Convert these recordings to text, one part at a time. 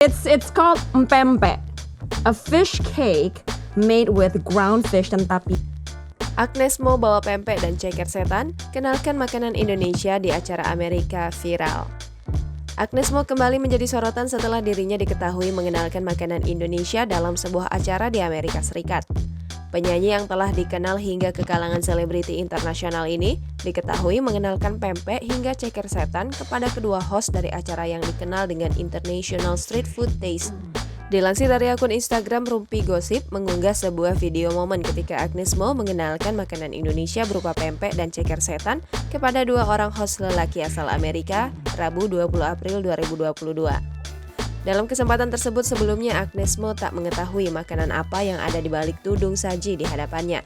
It's called pempek, a fish cake made with ground fish dan tapioka. Agnes Mo bawa pempek dan ceker setan, kenalkan makanan Indonesia di acara Amerika viral. Agnes Mo kembali menjadi sorotan setelah dirinya diketahui mengenalkan makanan Indonesia dalam sebuah acara di Amerika Serikat. Penyanyi yang telah dikenal hingga ke kalangan selebriti internasional ini diketahui mengenalkan pempek hingga ceker setan kepada kedua host dari acara yang dikenal dengan International Street Food Taste. Dilansir dari akun Instagram Rumpi Gosip mengunggah sebuah video momen ketika Agnes Mo mengenalkan makanan Indonesia berupa pempek dan ceker setan kepada dua orang host lelaki asal Amerika, Rabu 20 April 2022. Dalam kesempatan tersebut sebelumnya Agnes Mo tak mengetahui makanan apa yang ada di balik tudung saji di hadapannya.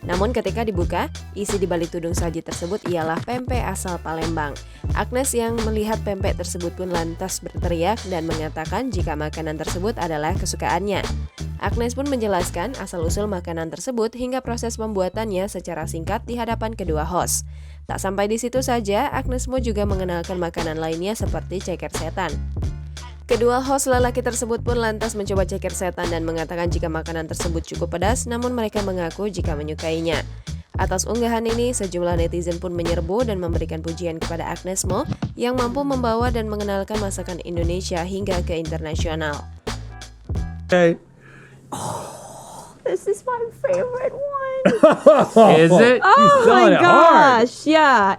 Namun ketika dibuka, isi di balik tudung saji tersebut ialah pempek asal Palembang. Agnes yang melihat pempek tersebut pun lantas berteriak dan mengatakan jika makanan tersebut adalah kesukaannya. Agnes pun menjelaskan asal-usul makanan tersebut hingga proses pembuatannya secara singkat di hadapan kedua host. Tak sampai di situ saja, Agnes Mo juga mengenalkan makanan lainnya seperti ceker setan. Kedua host lelaki tersebut pun lantas mencoba ceker setan dan mengatakan jika makanan tersebut cukup pedas, namun mereka mengaku jika menyukainya. Atas unggahan ini, sejumlah netizen pun menyerbu dan memberikan pujian kepada Agnes Mo yang mampu membawa dan mengenalkan masakan Indonesia hingga ke internasional. Okay. This is my favorite one. Is it? Oh She's my selling it hard. gosh, yeah.